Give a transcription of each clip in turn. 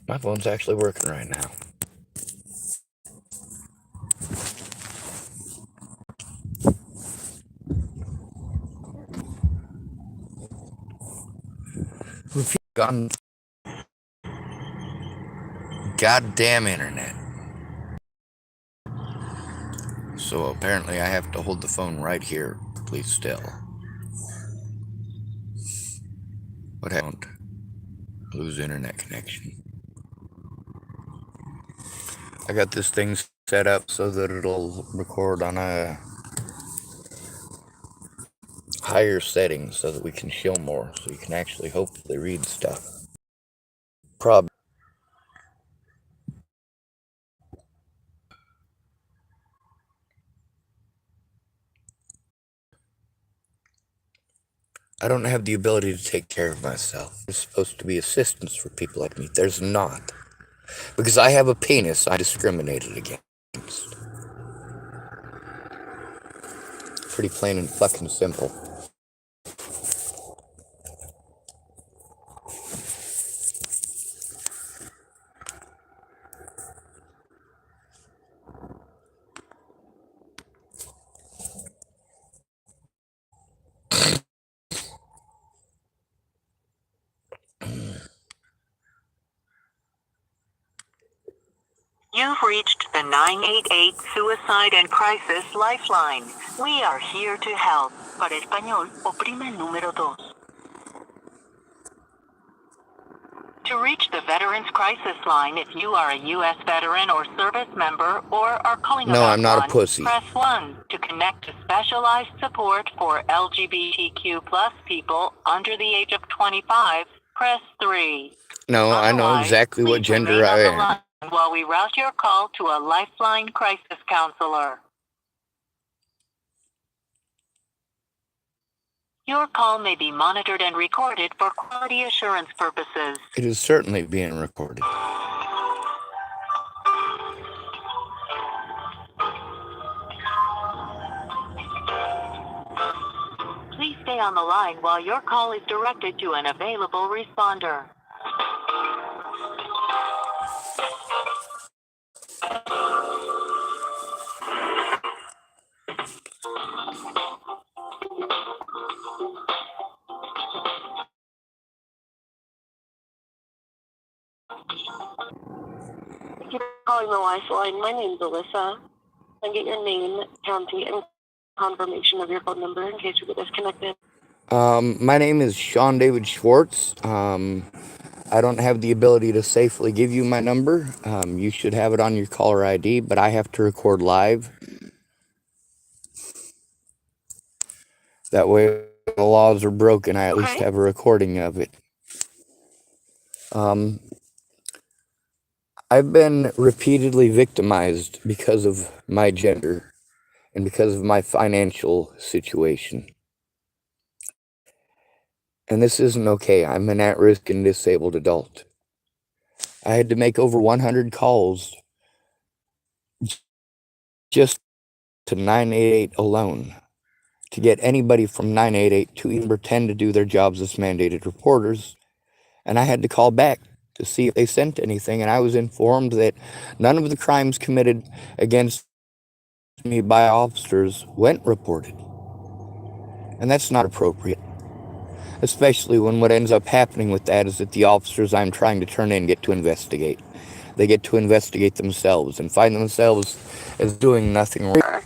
My phone's actually working right now. Gone. Goddamn internet. So apparently I have to hold the phone right here. Please still. What happened? Lose internet connection. I got this thing set up so that it'll record on a higher setting so that we can show more, so you can actually hopefully read stuff. Probably. I don't have the ability to take care of myself. There's supposed to be assistance for people like me. There's not. Because I have a penis I'm discriminated against. Pretty plain and fucking simple. You've reached the 988 Suicide and Crisis Lifeline. We are here to help. Para español, oprime el número 2. To reach the Veterans Crisis Line, if you are a U.S. veteran or service member or are calling No, about I'm not one, a pussy. press 1. To connect to specialized support for LGBTQ plus people under the age of 25, press 3. No, I know Otherwise, exactly what please gender remain I on the am. line while we route your call to a Lifeline crisis counselor. Your call may be monitored and recorded for quality assurance purposes. It is certainly being recorded. Please stay on the line while your call is directed to an available responder. Thank you for calling the Lifeline. My name's Alyssa. And get your name, county, and confirmation of your phone number in case we get disconnected. My name is Sean David Schwartz. I don't have the ability to safely give you my number. You should have it on your caller ID, but I have to record live. That way, if the laws are broken, I at least have a recording of it. I've been repeatedly victimized because of my gender and because of my financial situation. And this isn't okay. I'm an at-risk and disabled adult. I had to make over 100 calls just to 988 alone to get anybody from 988 to even pretend to do their jobs as mandated reporters. And I had to call back to see if they sent anything, and I was informed that none of the crimes committed against me by officers went reported. And that's not appropriate, especially when what ends up happening with that is that the officers I'm trying to turn in get to investigate. They get to investigate themselves and find themselves as doing nothing wrong.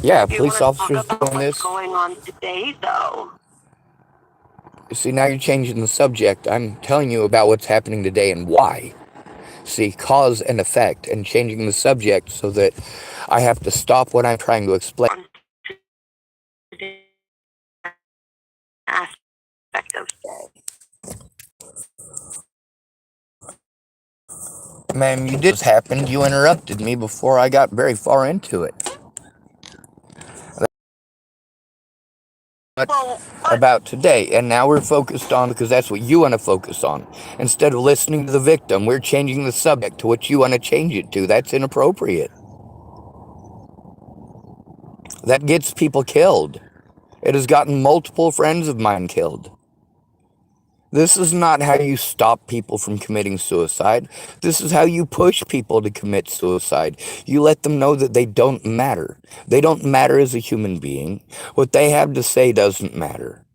Yeah, police officers doing this. What's going on today, though? See, now you're changing the subject. I'm telling you about what's happening today and why. See, cause and effect, and changing the subject so that I have to stop what I'm trying to explain. Aspect of day. Ma'am, you did this happened. You interrupted me before I got very far into it. About today, and now we're focused on, because that's what you want to focus on. Instead of listening to the victim, we're changing the subject to what you want to change it to. That's inappropriate. That gets people killed. It has gotten multiple friends of mine killed. This is not how you stop people from committing suicide. This is how you push people to commit suicide. You let them know that they don't matter. They don't matter as a human being. What they have to say doesn't matter.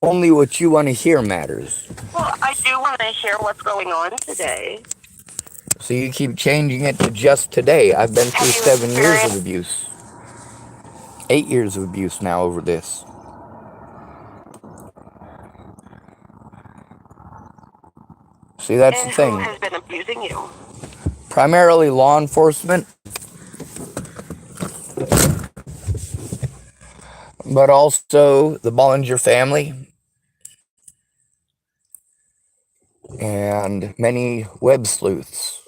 Only what you want to hear matters. Well, I do want to hear what's going on today. So you keep changing it to just today. I've been through 7 years of abuse. 8 years of abuse now over this. See, that's the thing. Who has been abusing you? Primarily law enforcement, but also the Bollinger family and many web sleuths.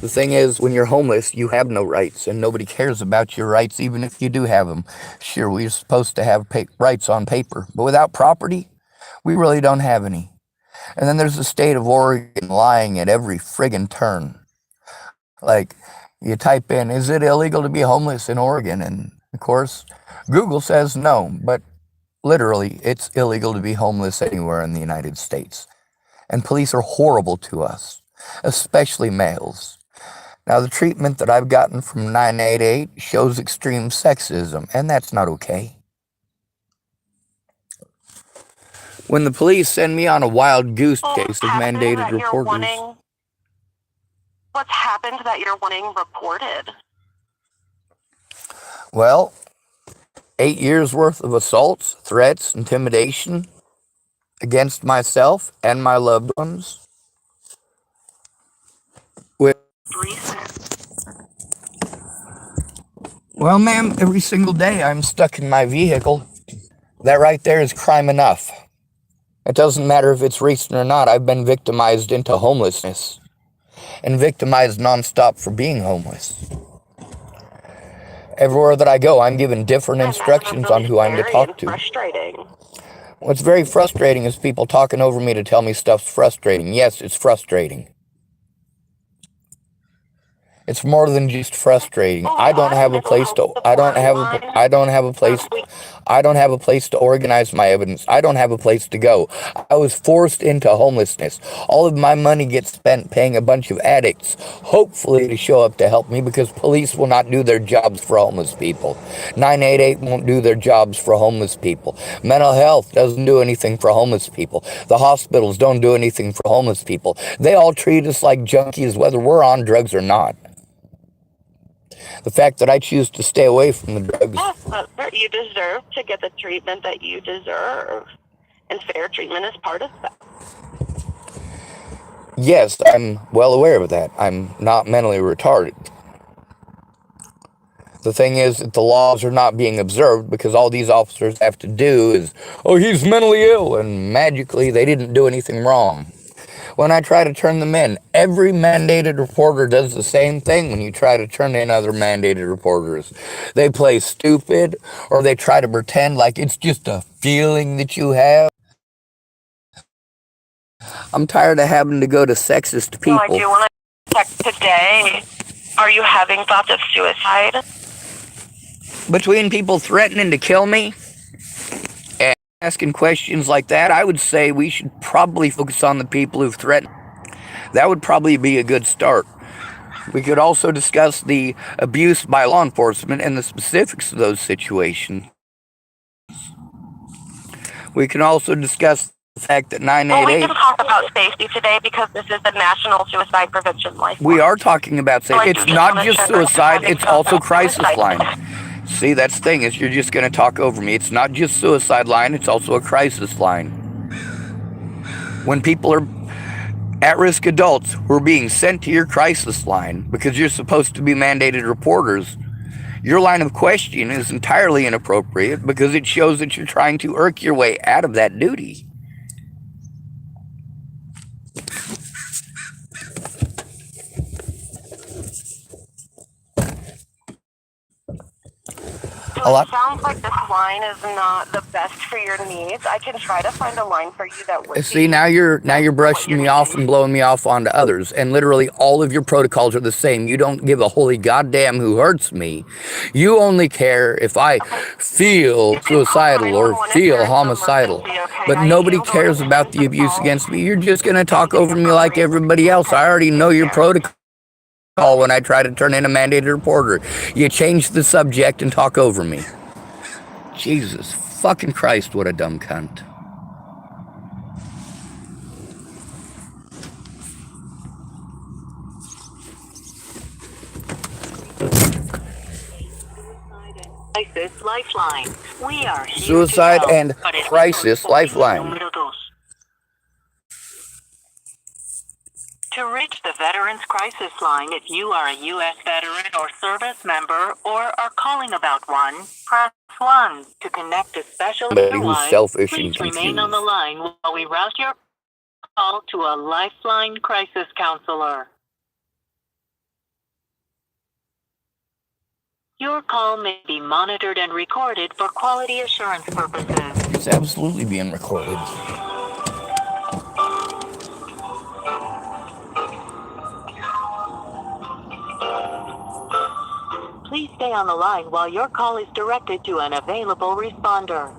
The thing is, when you're homeless, you have no rights, and nobody cares about your rights, even if you do have them. Sure, we're supposed to have rights on paper, but without property, we really don't have any. And then there's the state of Oregon lying at every friggin' turn. Like, you type in, is it illegal to be homeless in Oregon? And, of course, Google says no, but literally, it's illegal to be homeless anywhere in the United States. And police are horrible to us, especially males. Now, the treatment that I've gotten from 988 shows extreme sexism, and that's not okay. When the police send me on a wild goose case of mandated reporters. What's happened that you're wanting reported? Well, 8 years worth of assaults, threats, intimidation against myself and my loved ones. Well, ma'am, every single day I'm stuck in my vehicle. That right there is crime enough. It doesn't matter if it's recent or not. I've been victimized into homelessness and victimized nonstop for being homeless. Everywhere that I go, I'm given different instructions on who I'm to talk to. Frustrating. What's very frustrating is people talking over me to tell me stuff's frustrating. Yes, it's frustrating. It's more than just frustrating. I don't have a place to organize my evidence. I don't have a place to go. I was forced into homelessness. All of my money gets spent paying a bunch of addicts, hopefully to show up to help me, because police will not do their jobs for homeless people. 988 won't do their jobs for homeless people. Mental health doesn't do anything for homeless people. The hospitals don't do anything for homeless people. They all treat us like junkies, whether we're on drugs or not. The fact that I choose to stay away from the drugs. You deserve to get the treatment that you deserve. And fair treatment is part of that. Yes, I'm well aware of that. I'm not mentally retarded. The thing is that the laws are not being observed because all these officers have to do is, oh, he's mentally ill, and magically they didn't do anything wrong. When I try to turn them in, every mandated reporter does the same thing when you try to turn in other mandated reporters. They play stupid, or they try to pretend like it's just a feeling that you have. I'm tired of having to go to sexist people. I do want to check today. Are you having thoughts of suicide? Between people threatening to kill me and asking questions like that, I would say we should probably focus on the people who've threatened. That would probably be a good start. We could also discuss the abuse by law enforcement and the specifics of those situations. We can also discuss the fact that 988... Well, we can talk about safety today because this is the National Suicide Prevention Lifeline. We are talking about safety. It's not just suicide, it's also crisis line. See, that's the thing, is you're just going to talk over me. It's not just suicide line, it's also a crisis line. When people are at-risk adults who are being sent to your crisis line because you're supposed to be mandated reporters, your line of questioning is entirely inappropriate because it shows that you're trying to irk your way out of that duty. So A lot. it sounds like this line is not the best for your needs. I can try to find a line for you that would See, be. now you're brushing me off and blowing me off onto others, and literally all of your protocols are the same. You don't give a holy goddamn who hurts me. You only care if I feel suicidal or feel homicidal. But nobody cares about the abuse against me. You're just gonna talk over me like everybody else. I already know your protocol when I try to turn in a mandated reporter. You change the subject and talk over me. Jesus fucking Christ, what a dumb cunt. Crisis Lifeline. We are here Suicide to help, and but español, Crisis opinión Lifeline. número 2. To reach the Veterans Crisis Line, if you are a U.S. veteran or service member or are calling about one, press 1. To connect to special Somebody who's line, selfish and please remain on the confused. line while we route your call to a Lifeline crisis counselor. Your call may be monitored and recorded for quality assurance purposes. It's absolutely being recorded. Please stay on the line while your call is directed to an available responder.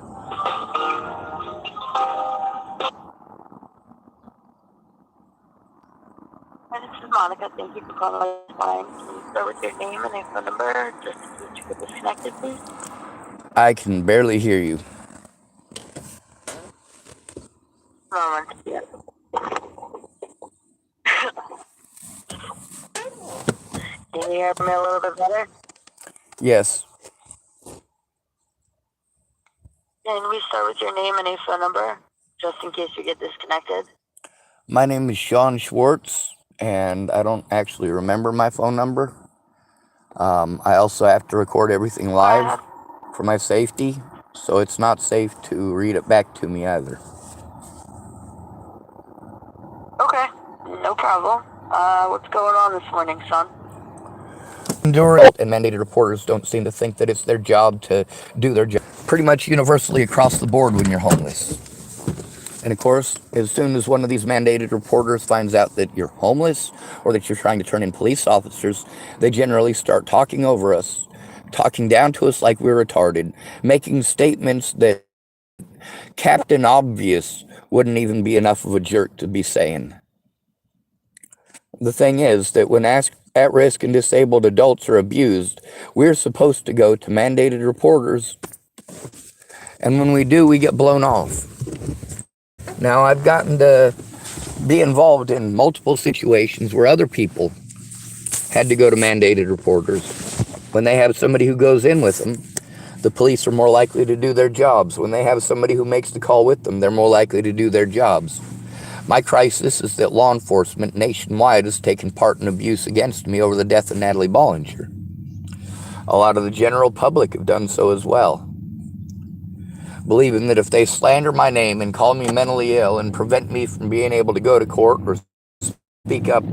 Hi, this is Monica. Thank you for calling this line. Can you start with your name and your phone number just in case you get disconnected, please? I can barely hear you. Moment. Yeah. Can you hear me a little bit better? Yes. Can we start with your name and your phone number just in case you get disconnected? My name is Sean Schwartz, and I don't actually remember my phone number. I also have to record everything live for my safety, so it's not safe to read it back to me either. Okay, no problem. What's going on this morning, son? And mandated reporters don't seem to think that it's their job to do their job pretty much universally across the board when you're homeless. And of course, as soon as one of these mandated reporters finds out that you're homeless or that you're trying to turn in police officers, they generally start talking over us, talking down to us like we're retarded, making statements that Captain Obvious wouldn't even be enough of a jerk to be saying. The thing is that when at-risk and disabled adults are abused, we're supposed to go to mandated reporters, and when we do, we get blown off. Now, I've gotten to be involved in multiple situations where other people had to go to mandated reporters. When they have somebody who goes in with them, the police are more likely to do their jobs. When they have somebody who makes the call with them, they're more likely to do their jobs. My crisis is that law enforcement nationwide has taken part in abuse against me over the death of Natalie Bollinger. A lot of the general public have done so as well, believing that if they slander my name and call me mentally ill and prevent me from being able to go to court or speak up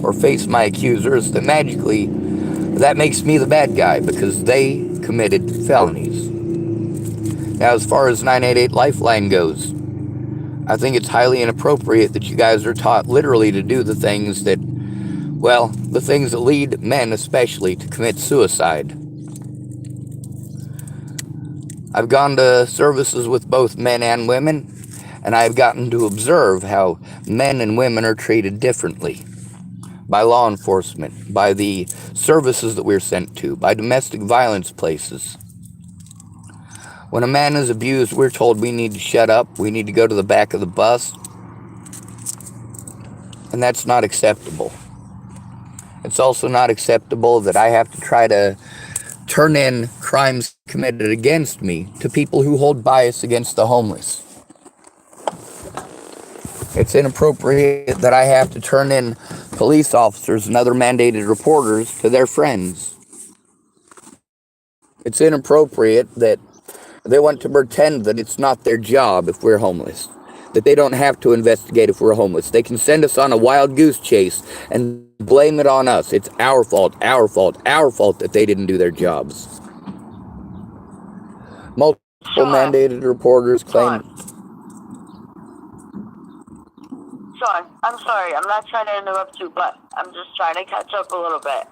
or face my accusers, then magically that makes me the bad guy because they committed felonies. Now, as far as 988 Lifeline goes, I think it's highly inappropriate that you guys are taught literally to do the things that, well, the things that lead men especially to commit suicide. I've gone to services with both men and women, and I've gotten to observe how men and women are treated differently by law enforcement, by the services that we're sent to, by domestic violence places. When a man is abused, we're told we need to shut up, we need to go to the back of the bus, and that's not acceptable. It's also not acceptable that I have to try to turn in crimes committed against me to people who hold bias against the homeless. It's inappropriate that I have to turn in police officers and other mandated reporters to their friends. It's inappropriate that they want to pretend that it's not their job if we're homeless, that they don't have to investigate if we're homeless. They can send us on a wild goose chase and blame it on us. It's our fault that they didn't do their jobs. Multiple Sure. mandated reporters claim. Sean, I'm sorry. I'm not trying to interrupt you, but I'm just trying to catch up a little bit.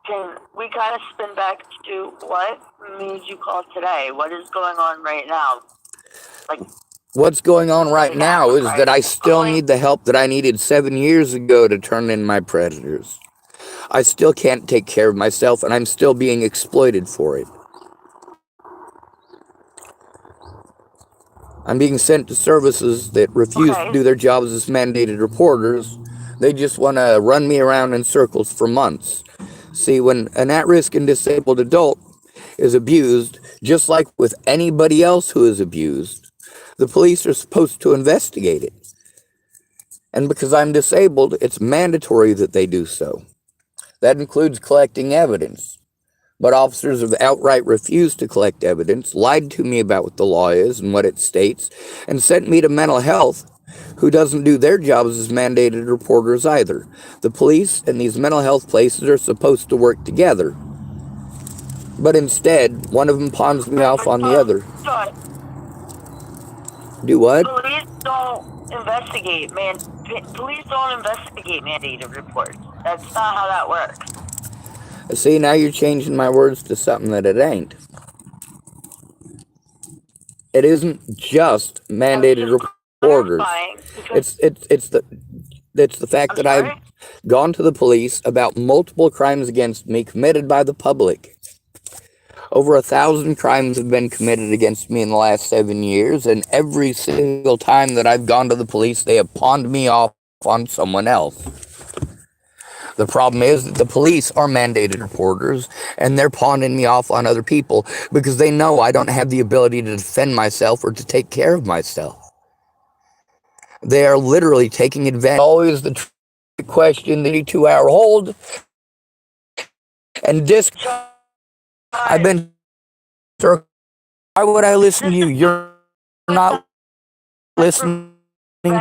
Can we kind of spin back to what made you call today? What is going on right now? Like, What's going on right now is that I still need the help that I needed 7 years ago to turn in my predators. I still can't take care of myself, and I'm still being exploited for it. I'm being sent to services that refuse to do their jobs as mandated reporters. They just want to run me around in circles for months. See, when an at-risk and disabled adult is abused, just like with anybody else who is abused, the police are supposed to investigate it. And because I'm disabled, it's mandatory that they do so. That includes collecting evidence. But officers have outright refused to collect evidence, lied to me about what the law is and what it states, and sent me to mental health, who doesn't do their jobs as mandated reporters either. The police and these mental health places are supposed to work together. But instead, one of them pawns me off on the other. Do what? Police don't investigate mandated reports. That's not how that works. See, now you're changing my words to something that it ain't. It isn't just mandated reporters. It's the fact that I've gone to the police about multiple crimes against me committed by the public. Over 1,000 crimes have been committed against me in the last 7 years, and every single time that I've gone to the police, they have pawned me off on someone else. The problem is that the police are mandated reporters, and they're pawning me off on other people because they know I don't have the ability to defend myself or to take care of myself. They are literally taking advantage. Always the question, the 2-hour hold, and disc. I've been. Why would I listen to you? You're not listening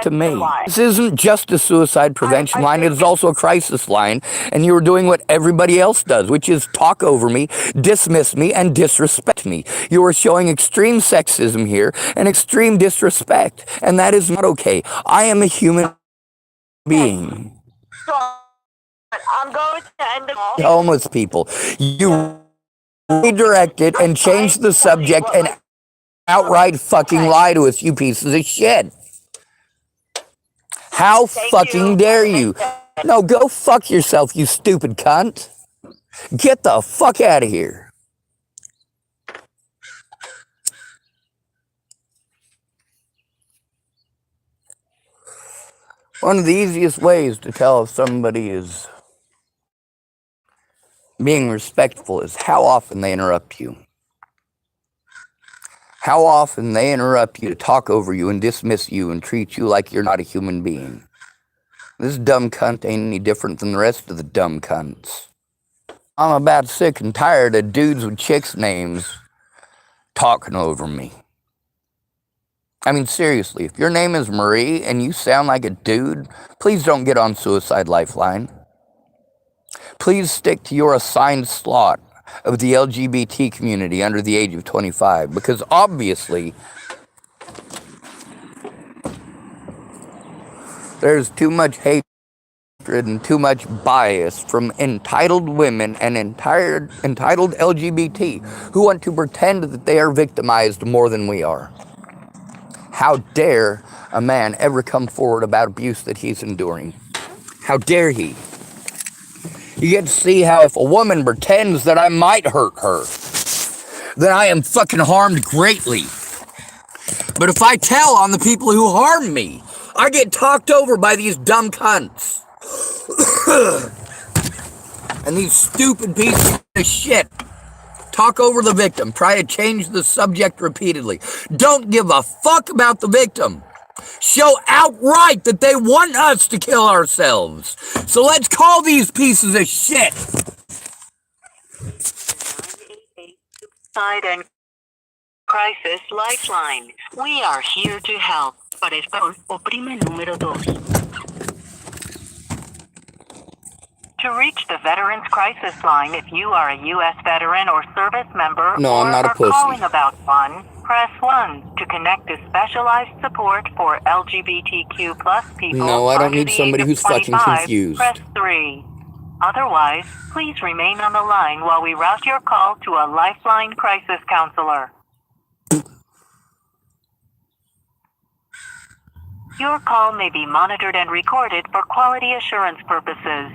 to me. This isn't just a suicide prevention line, it is also a crisis line, and you are doing what everybody else does, which is talk over me, dismiss me, and disrespect me. You are showing extreme sexism here and extreme disrespect, and that is not okay. I am a human being. I'm going to end the call. Homeless people, you redirect it and change the subject and outright fucking lie to us, you pieces of shit. How fucking dare you? No, go fuck yourself, you stupid cunt. Get the fuck out of here. One of the easiest ways to tell if somebody is being respectful is how often they interrupt you. How often they interrupt you to talk over you and dismiss you and treat you like you're not a human being. This dumb cunt ain't any different than the rest of the dumb cunts. I'm about sick and tired of dudes with chicks' names talking over me. I mean, seriously, if your name is Marie and you sound like a dude, please don't get on Suicide Lifeline. Please stick to your assigned slot of the LGBT community under the age of 25, because obviously there's too much hatred and too much bias from entitled women and entitled LGBT who want to pretend that they are victimized more than we are. How dare a man ever come forward about abuse that he's enduring? How dare he? You get to see how if a woman pretends that I might hurt her, then I am fucking harmed greatly. But if I tell on the people who harm me, I get talked over by these dumb cunts. And these stupid pieces of shit talk over the victim, try to change the subject repeatedly. Don't give a fuck about the victim. Show outright that they want us to kill ourselves. So let's call these pieces of shit. Suicide and Crisis Lifeline. We are here to help. Para español, oprime número 2. To To reach the Veterans Crisis Line if you are a U.S. veteran or service member No, or I'm not a are pussy. calling about one, press 1. To connect to specialized support for LGBTQ plus people No, I don't under need the somebody age of who's fucking 25, confused. press 3. Otherwise, please remain on the line while we route your call to a Lifeline crisis counselor. Your call may be monitored and recorded for quality assurance purposes.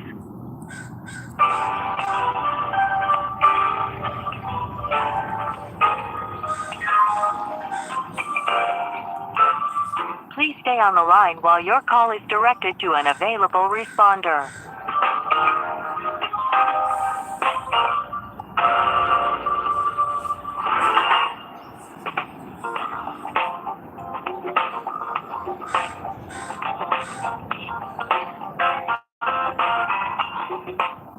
Please stay on the line while your call is directed to an available responder.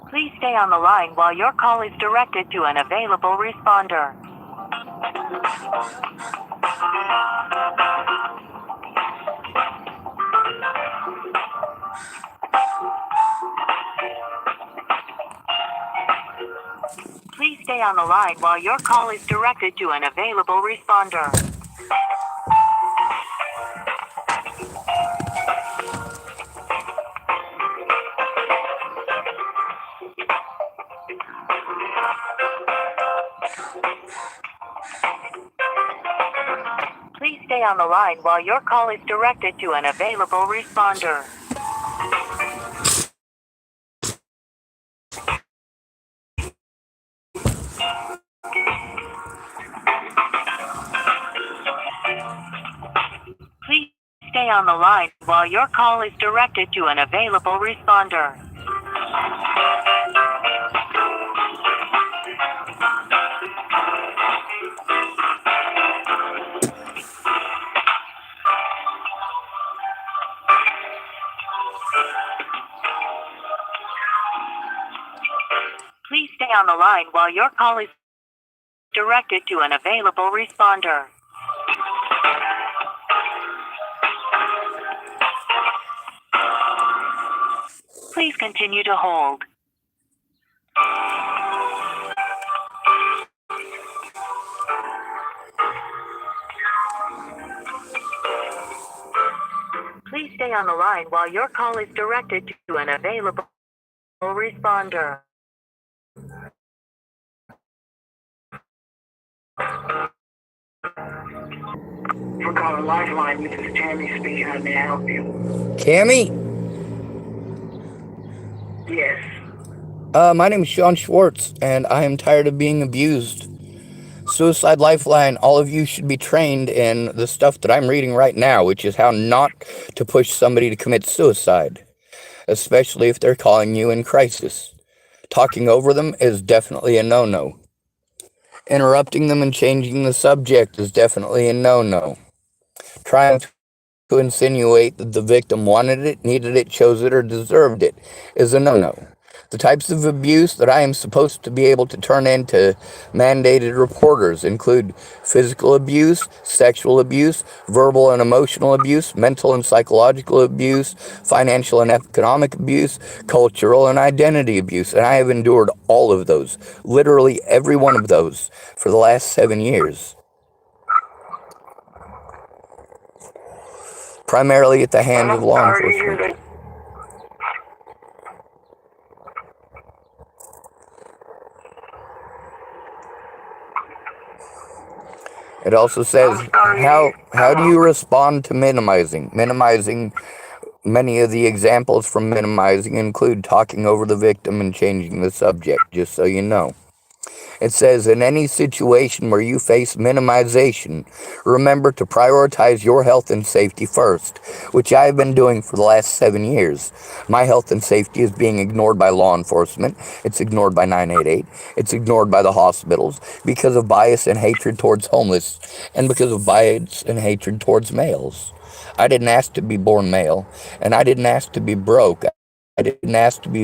Please stay on the line while your call is directed to an available responder. Please stay on the line while your call is directed to an available responder. Please stay on the line while your call is directed to an available responder. Please stay on the line while your call is directed to an available responder. Please stay on the line while your call is directed to an available responder. Please continue to hold. Please stay on the line while your call is directed to an available responder. For calling Lifeline, this is Tammy speaking. How may I help you? Cammy? Yes. My name is Sean Schwartz, and I am tired of being abused. Suicide Lifeline, all of you should be trained in the stuff that I'm reading right now, which is how not to push somebody to commit suicide, especially if they're calling you in crisis. Talking over them is definitely a no-no. Interrupting them and changing the subject is definitely a no-no. Trying to insinuate that the victim wanted it, needed it, chose it, or deserved it is a no-no. The types of abuse that I am supposed to be able to turn into mandated reporters include physical abuse, sexual abuse, verbal and emotional abuse, mental and psychological abuse, financial and economic abuse, cultural and identity abuse, and I have endured all of those, literally every one of those, for the last 7 years. Primarily at the hands of law Sorry to hear enforcement. that. It also says, I'm sorry. how do you respond to minimizing? Minimizing, many of the examples from minimizing include talking over the victim and changing the subject, just so you know. It says, in any situation where you face minimization, remember to prioritize your health and safety first, which I've been doing for the last 7 years. My health and safety is being ignored by law enforcement. It's ignored by 988. It's ignored by the hospitals because of bias and hatred towards homeless and because of bias and hatred towards males. I didn't ask to be born male, and I didn't ask to be broke. I didn't ask to be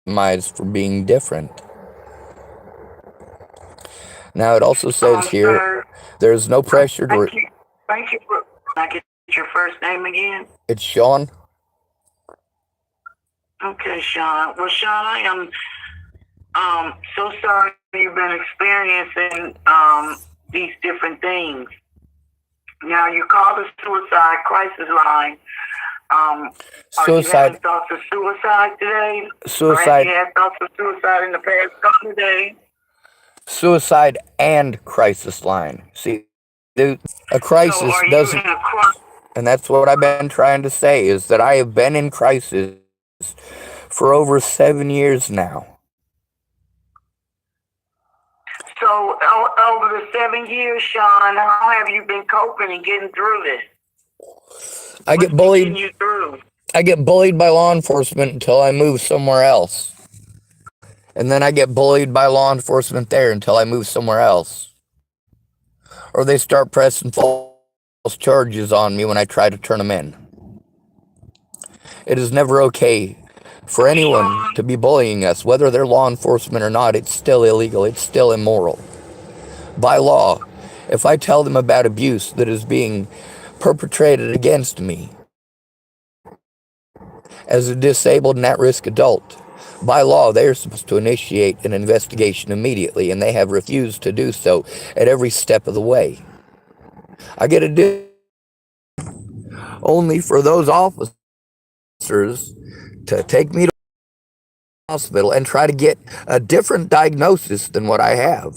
victimized for being different. Now, it also says here, Sir, there's no pressure to... Thank you. Can I get your first name again? It's Sean. Okay, Sean. Well, Sean, I am so sorry you've been experiencing these different things. Now, you called the suicide crisis line. Are you Suicide, having thoughts of suicide today? Or have suicide, you had thoughts of suicide in the past couple of days? suicide and crisis line. See, a So crisis are you doesn't, in a crisis? and that's what I've been trying to say, is that I have been in crisis for over 7 years now. So over the 7 years, Sean, how have you been coping and getting through this? I get What's bullied. getting you through? I get bullied by law enforcement until I move somewhere else. And then I get bullied by law enforcement there until I move somewhere else. Or they start pressing false charges on me when I try to turn them in. It is never okay for anyone to be bullying us, whether they're law enforcement or not. It's still illegal. It's still immoral. By law, if I tell them about abuse that is being perpetrated against me as a disabled and at-risk adult, by law, they are supposed to initiate an investigation immediately, and they have refused to do so at every step of the way. I get a only for those officers to take me to the hospital and try to get a different diagnosis than what I have.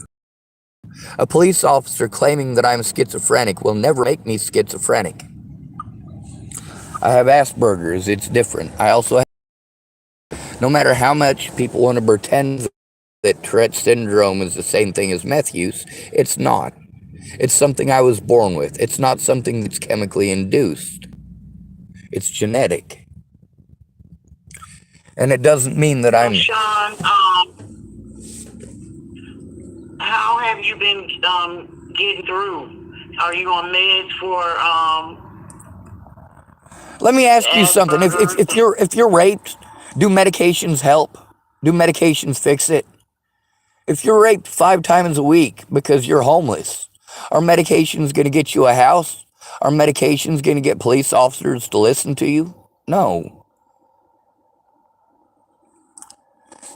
A police officer claiming that I'm schizophrenic will never make me schizophrenic. I have Asperger's. It's different. I also have, no matter how much people want to pretend that Tourette syndrome is the same thing as meth use, it's not. It's something I was born with. It's not something that's chemically induced. It's genetic. And it doesn't mean that I'm... Sean, how have you been getting through? Are you on meds for Let me ask you something. If you're raped, do medications help? Do medications fix it? If you're raped 5 times a week because you're homeless, are medications going to get you a house? Are medications going to get police officers to listen to you? No.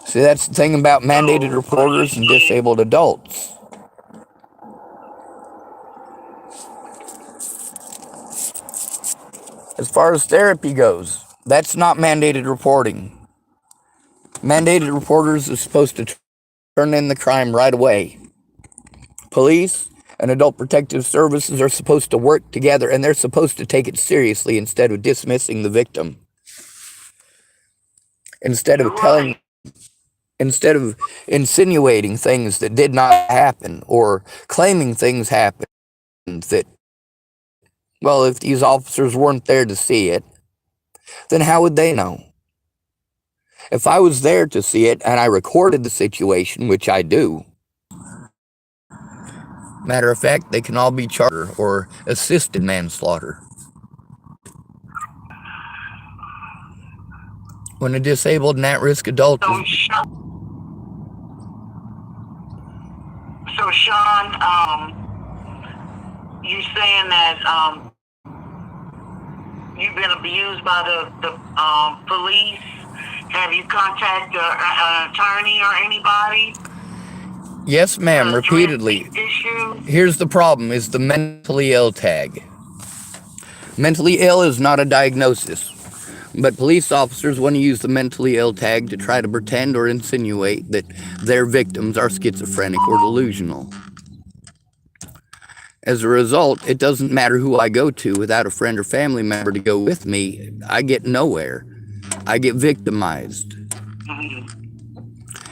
See, that's the thing about mandated reporters and disabled adults. As far as therapy goes, that's not mandated reporting. Mandated reporters are supposed to turn in the crime right away. Police and adult protective services are supposed to work together, and they're supposed to take it seriously instead of dismissing the victim. Instead of insinuating things that did not happen, or claiming things happened that, well, if these officers weren't there to see it, then how would they know? If I was there to see it and I recorded the situation, which I do, matter of fact, they can all be charged or assisted manslaughter. When a disabled and at-risk adult is... So Sean, you saying that you've been abused by the police? Have you contacted an attorney or anybody? Yes, ma'am, repeatedly. Here's the problem, is the mentally ill tag. Mentally ill is not a diagnosis, but police officers want to use the mentally ill tag to try to pretend or insinuate that their victims are schizophrenic or delusional. As a result, it doesn't matter who I go to without a friend or family member to go with me, I get nowhere. I get victimized.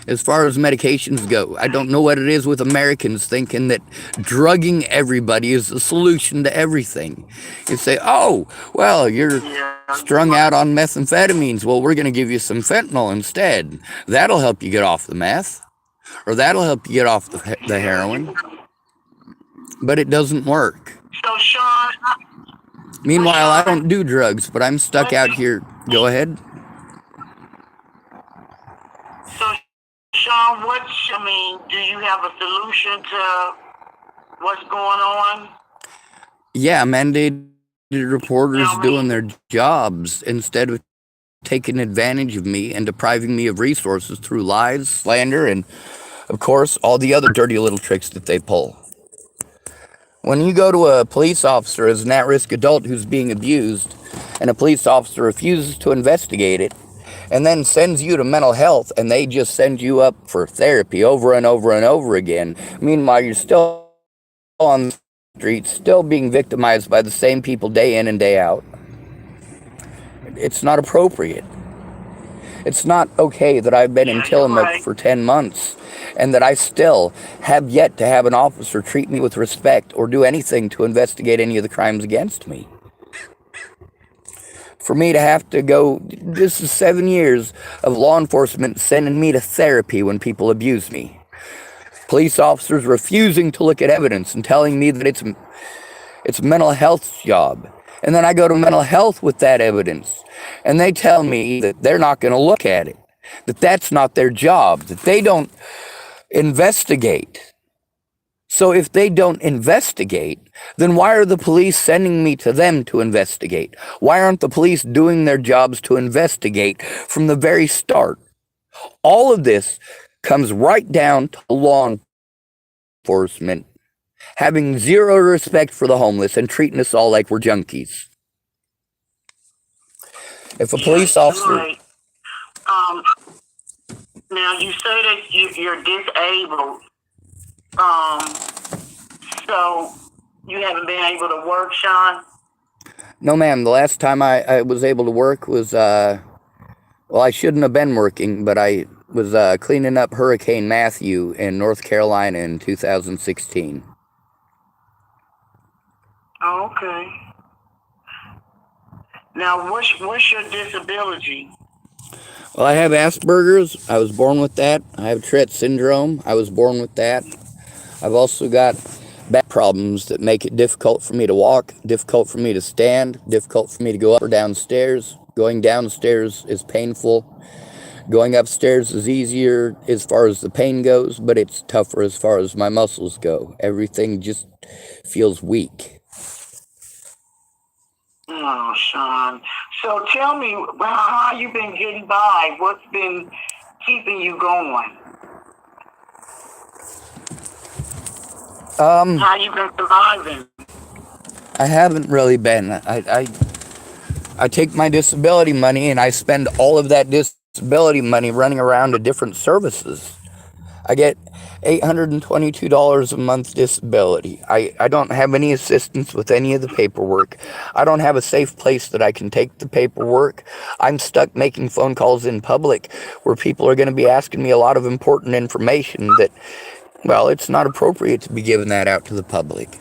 As far as medications go, I don't know what it is with Americans thinking that drugging everybody is the solution to everything. You say, oh, well, you're strung out on methamphetamines. Well, we're going to give you some fentanyl instead. That'll help you get off the meth, or that'll help you get off the heroin. But it doesn't work. So, Sean... Meanwhile, I don't do drugs, but I'm stuck out here. Go ahead. So, Sean, do you have a solution to what's going on? Yeah, mandated reporters doing their jobs instead of taking advantage of me and depriving me of resources through lies, slander, and, of course, all the other dirty little tricks that they pull. When you go to a police officer as an at-risk adult who's being abused, and a police officer refuses to investigate it, and then sends you to mental health, and they just send you up for therapy over and over and over again, meanwhile you're still on the streets, still being victimized by the same people day in and day out, it's not appropriate. It's not okay that I've been in Tillamook for 10 months and that I still have yet to have an officer treat me with respect or do anything to investigate any of the crimes against me. For me to have to go, this is 7 years of law enforcement sending me to therapy when people abuse me. Police officers refusing to look at evidence and telling me that it's mental health's job. And then I go to mental health with that evidence, and they tell me that they're not going to look at it, that that's not their job, that they don't investigate. So if they don't investigate, then why are the police sending me to them to investigate? Why aren't the police doing their jobs to investigate from the very start? All of this comes right down to law enforcement having zero respect for the homeless and treating us all like we're junkies. If a police officer... Right. Now, you say that you're disabled. So you haven't been able to work, Sean? No, ma'am. The last time I was able to work was, well, I shouldn't have been working, but I was cleaning up Hurricane Matthew in North Carolina in 2016. Oh, okay. Now, what's your disability? Well, I have Asperger's. I was born with that. I have Tourette syndrome. I was born with that. I've also got back problems that make it difficult for me to walk, difficult for me to stand, difficult for me to go up or down stairs. Going downstairs is painful. Going upstairs is easier as far as the pain goes, but it's tougher as far as my muscles go. Everything just feels weak. Oh, Sean. So tell me, how you been getting by? What's been keeping you going? How you been surviving? I haven't really been. I take my disability money and I spend all of that disability money running around to different services. I get $822 a month disability. I don't have any assistance with any of the paperwork. I don't have a safe place that I can take the paperwork. I'm stuck making phone calls in public where people are going to be asking me a lot of important information that, well, it's not appropriate to be giving that out to the public.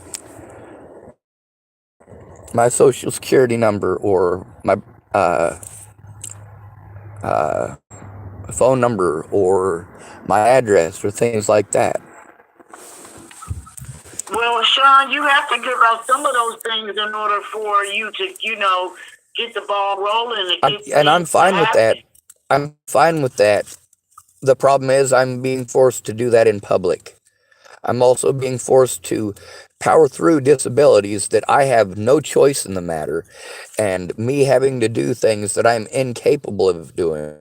My social security number or my phone number or my address or things like that. Well, Sean, you have to give out some of those things in order for you to, get the ball rolling. I'm fine with that. I'm fine with that. The problem is I'm being forced to do that in public. I'm also being forced to power through disabilities that I have no choice in the matter, and me having to do things that I'm incapable of doing.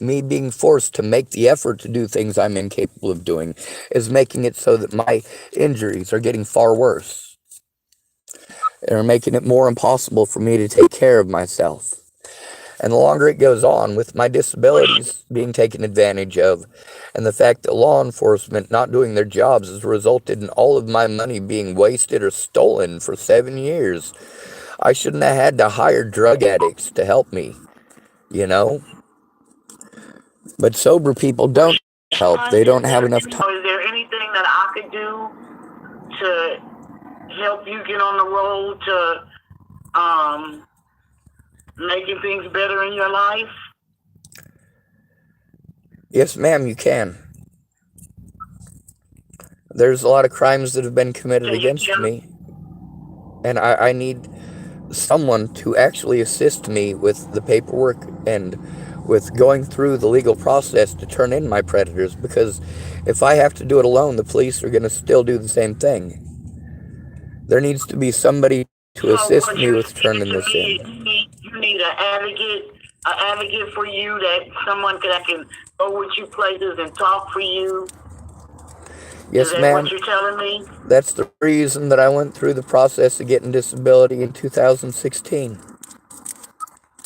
Me being forced to make the effort to do things I'm incapable of doing is making it so that my injuries are getting far worse. They're making it more impossible for me to take care of myself. And the longer it goes on with my disabilities being taken advantage of, and the fact that law enforcement not doing their jobs has resulted in all of my money being wasted or stolen for 7 years. I shouldn't have had to hire drug addicts to help me, But sober people don't help. They don't have enough time. Is there anything that I could do to help you get on the road to making things better in your life? Yes, ma'am, you can. There's a lot of crimes that have been committed against me, and I need someone to actually assist me with the paperwork and with going through the legal process to turn in my predators, because if I have to do it alone, the police are going to still do the same thing. There needs to be somebody to assist me with turning this in. You need an advocate, advocate for you, that someone that can go with you places and talk for you? Yes, Is that ma'am. what you're telling me? That's the reason that I went through the process of getting disability in 2016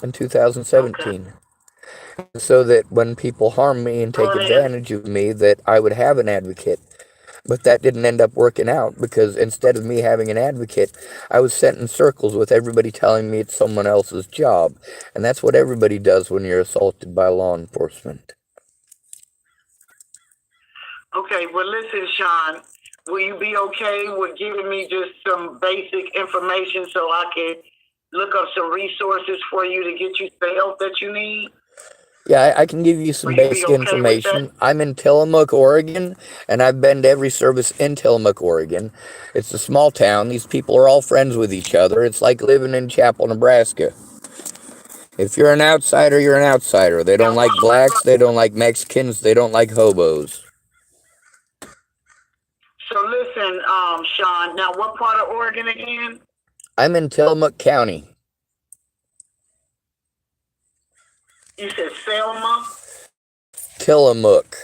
and Okay. 2017. So that when people harm me and take Well, then, advantage of me, that I would have an advocate. But that didn't end up working out because instead of me having an advocate, I was sent in circles with everybody telling me it's someone else's job. And that's what everybody does when you're assaulted by law enforcement. okay, well, listen, Sean, will you be okay with giving me just some basic information so I can look up some resources for you to get you the help that you need? Yeah, I can give you some Will you be basic okay with that? information. I'm in Tillamook, Oregon, and I've been to every service in Tillamook, Oregon. It's a small town. These people are all friends with each other. It's like living in Chapel, Nebraska. If you're an outsider, you're an outsider. They don't Now, like blacks, they don't like Mexicans, they don't like hobos. so listen, Sean, now what part of Oregon again? I'm in Tillamook County. You said Selma? Tillamook.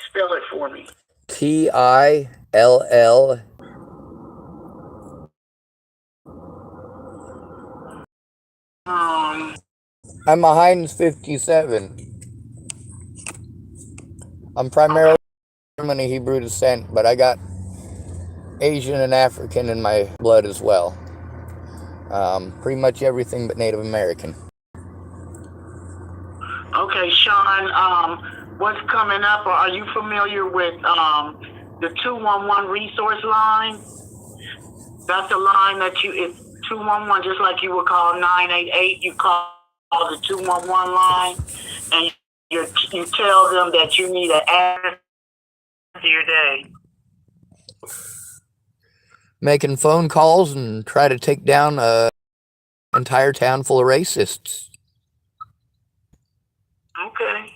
Spell it for me. Till. I'm a Heinz 57. I'm primarily German and Hebrew descent, but I got Asian and African in my blood as well. Pretty much everything but Native American. Okay, Sean, what's coming up? Or are you familiar with the 211 resource line? That's a line that it's 211, just like you would call 988, you call the 211 line, and you tell them that you need an answer to your day. Making phone calls and try to take down a entire town full of racists. Okay.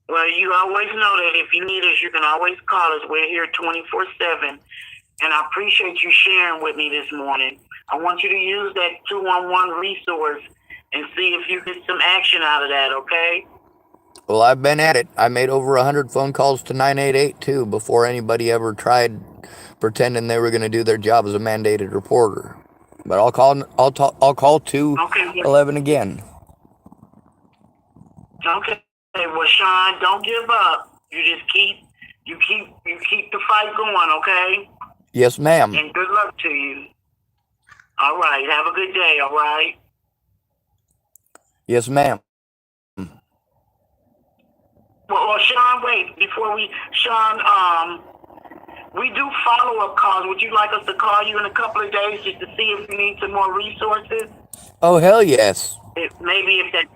Well, you always know that if you need us, you can always call us. We're here 24/7. And I appreciate you sharing with me this morning. I want you to use that 211 resource and see if you get some action out of that, okay? Well, I've been at it. I made over 100 phone calls to 988 too before anybody ever tried pretending they were going to do their job as a mandated reporter. But I'll call 211 again. Okay. Well, Sean, don't give up. You just keep the fight going, okay? Yes, ma'am. And good luck to you. All right. Have a good day, all right? Yes, ma'am. Well, Sean, wait. Sean, we do follow-up calls. Would you like us to call you in a couple of days just to see if you need some more resources? Oh, hell yes. Maybe if that...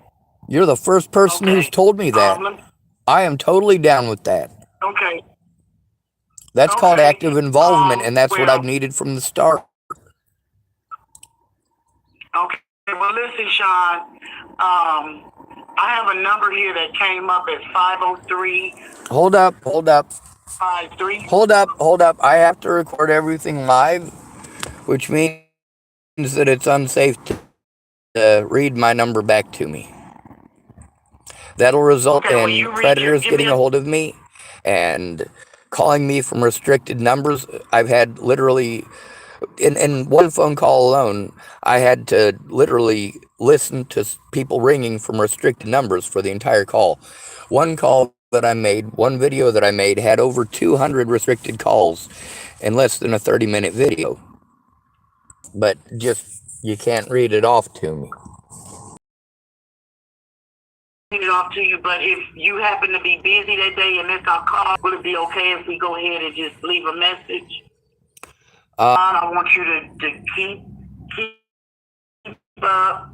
You're the first person who's told me that. I am totally down with that. Okay. That's called active involvement, and that's what I've needed from the start. Okay. Well, listen, Sean. I have a number here that came up at 503. Hold up. 53. Hold up. I have to record everything live, which means that it's unsafe to read my number back to me. That'll result in predators getting a hold of me and calling me from restricted numbers. I've had literally, in one phone call alone, I had to literally listen to people ringing from restricted numbers for the entire call. One call that I made, one video that I made, had over 200 restricted calls in less than a 30-minute video. But just, you can't read it off to me. It off to you, but if you happen to be busy that day and miss our call, will it be okay if we go ahead and just leave a message? I want you to keep up.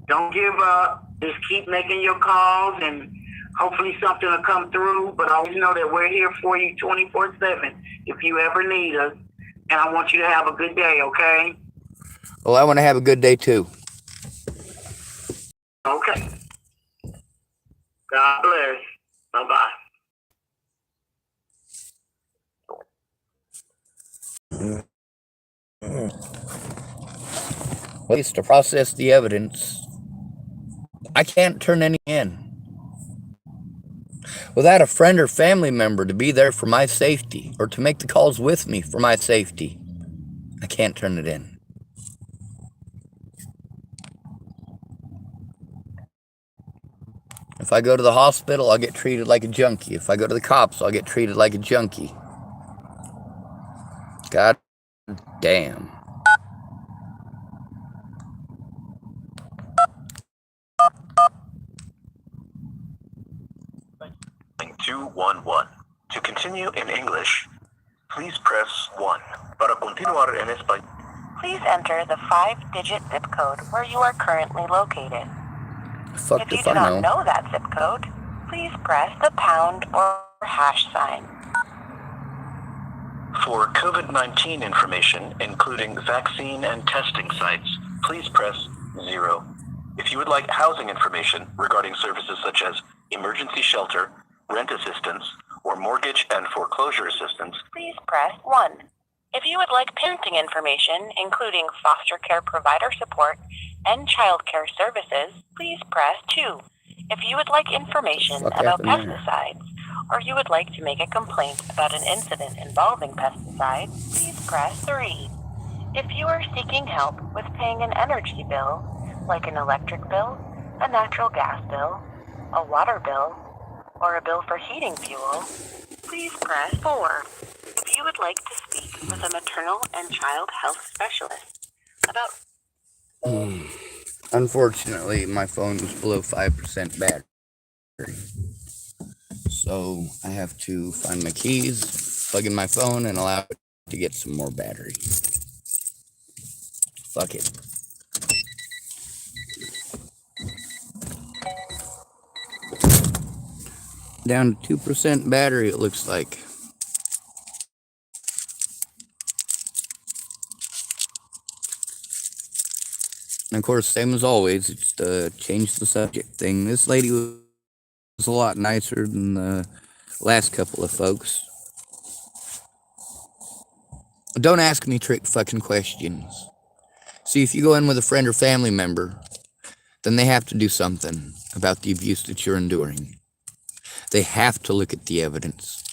Don't give up. Just keep making your calls, and hopefully something will come through. But always know that we're here for you 24/7 if you ever need us. And I want you to have a good day, okay? Well, I want to have a good day too. Okay. God bless. Bye-bye. ways to process the evidence, I can't turn any in. Without a friend or family member to be there for my safety or to make the calls with me for my safety, I can't turn it in. If I go to the hospital, I'll get treated like a junkie. If I go to the cops, I'll get treated like a junkie. God damn. Line 211. To continue in English, please press 1. Para continuar en español, Please enter the 5-digit zip code where you are currently located. Fuck If you if do I not know. know that zip code, please press the pound or hash sign. for COVID-19 information, including vaccine and testing sites, please press 0. If you would like housing information regarding services such as emergency shelter, rent assistance, or mortgage and foreclosure assistance, Please press 1. If you would like parenting information, including foster care provider support and child care services, please press 2. If you would like information Fuck about happened there? pesticides, or you would like to make a complaint about an incident involving pesticides, please press 3. If you are seeking help with paying an energy bill, like an electric bill, a natural gas bill, a water bill, or a bill for heating fuel, please press 4. If you would like to speak with a maternal and child health specialist about Unfortunately, my phone was below 5% battery. So I have to find my keys, plug in my phone, and allow it to get some more battery. Fuck it. Down to 2% battery, it looks like. And of course, same as always, it's the change the subject thing. This lady was a lot nicer than the last couple of folks. Don't ask me trick fucking questions. See, if you go in with a friend or family member, then they have to do something about the abuse that you're enduring. They have to look at the evidence.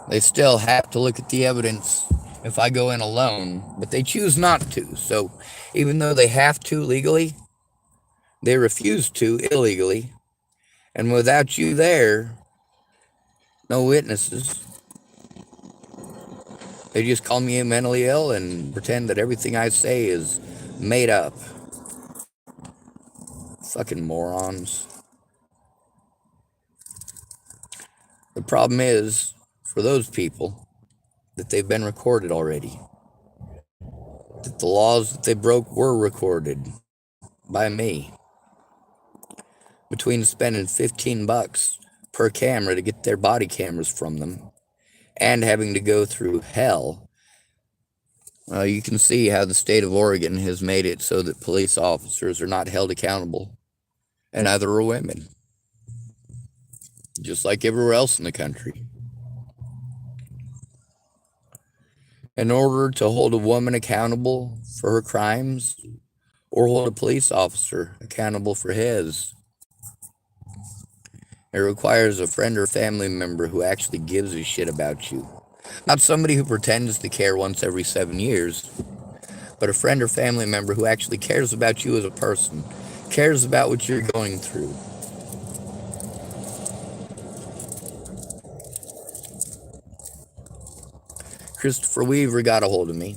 They still have to look at the evidence if I go in alone, but they choose not to. So even though they have to legally, they refuse to illegally. And without you there, no witnesses, they just call me mentally ill and pretend that everything I say is made up. Fucking morons. The problem is, for those people, that they've been recorded already. That the laws that they broke were recorded by me. Between spending $15 per camera to get their body cameras from them and having to go through hell, you can see how the state of Oregon has made it so that police officers are not held accountable, and neither are women. Just like everywhere else in the country. In order to hold a woman accountable for her crimes, or hold a police officer accountable for his, it requires a friend or family member who actually gives a shit about you. Not somebody who pretends to care once every 7 years, but a friend or family member who actually cares about you as a person, cares about what you're going through. Christopher Weaver got a hold of me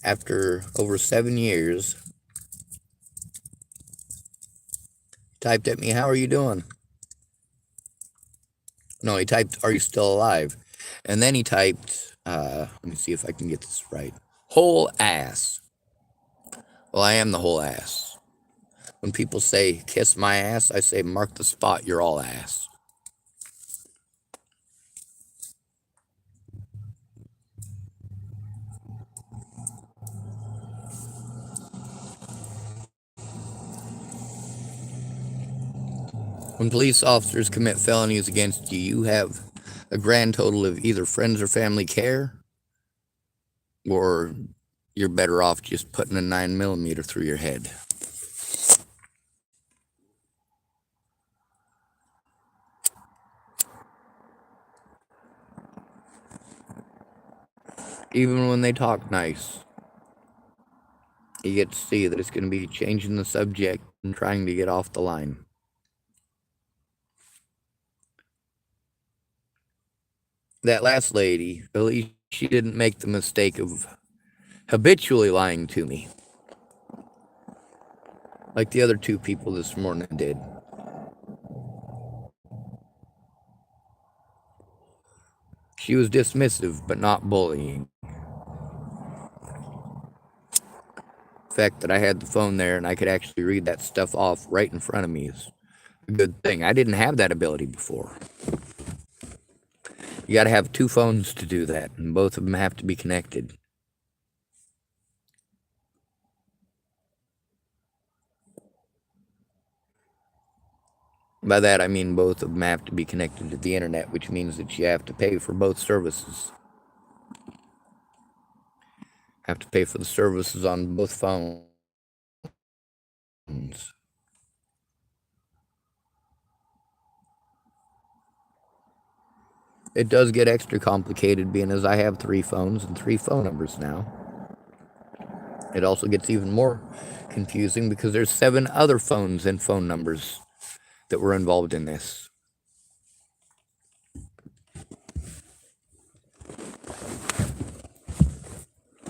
after over 7 years. Typed at me, "How are you doing?" No, he typed, "Are you still alive?" And then he typed, let me see if I can get this right, "whole ass." Well, I am the whole ass. When people say, "kiss my ass," I say, "mark the spot, you're all ass." When police officers commit felonies against you, you have a grand total of either friends or family care, or you're better off just putting a 9mm through your head. Even when they talk nice, you get to see that it's going to be changing the subject and trying to get off the line. That last lady, at least she didn't make the mistake of habitually lying to me, like the other two people this morning did. She was dismissive, but not bullying. The fact that I had the phone there and I could actually read that stuff off right in front of me is a good thing. I didn't have that ability before. You got to have two phones to do that, and both of them have to be connected. By that, I mean both of them have to be connected to the internet, which means that you have to pay for both services. Have to pay for the services on both phones. It does get extra complicated, being as I have 3 phones and 3 phone numbers now. It also gets even more confusing because there's 7 other phones and phone numbers that were involved in this.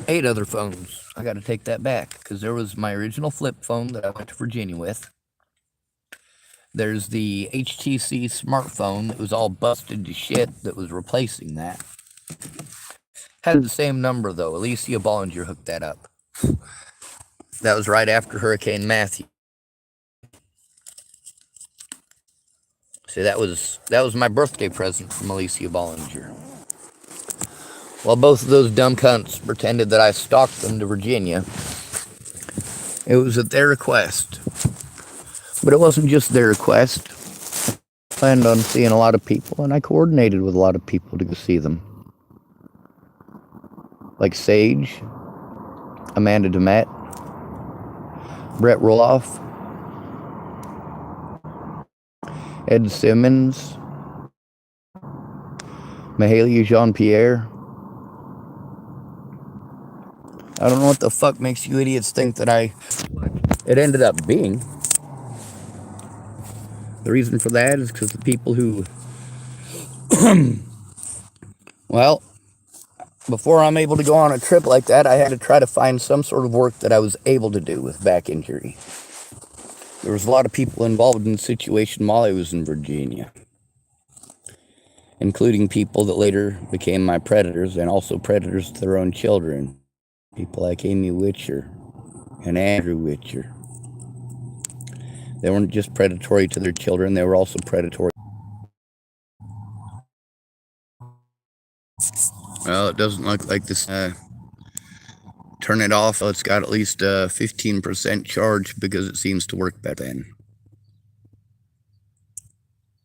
Eight other phones. I got to take that back because there was my original flip phone that I went to Virginia with. There's the HTC smartphone that was all busted to shit that was replacing that. Had the same number though. Alicia Bollinger hooked that up. That was right after Hurricane Matthew. See, that was my birthday present from Alicia Bollinger. While both of those dumb cunts pretended that I stalked them to Virginia, it was at their request. But it wasn't just their request. I planned on seeing a lot of people, and I coordinated with a lot of people to go see them. Like Sage, Amanda DeMette, Brett Roloff, Ed Simmons, Mahalia Jean-Pierre. I don't know what the fuck makes you idiots think that it ended up being. The reason for that is because the people who, well, before I'm able to go on a trip like that, I had to try to find some sort of work that I was able to do with back injury. There was a lot of people involved in the situation while I was in Virginia, including people that later became my predators and also predators to their own children. People like Amy Witcher and Andrew Witcher. They weren't just predatory to their children, they were also predatory. Well, it doesn't look like this. Turn it off. It's got at least a 15% charge because it seems to work better then.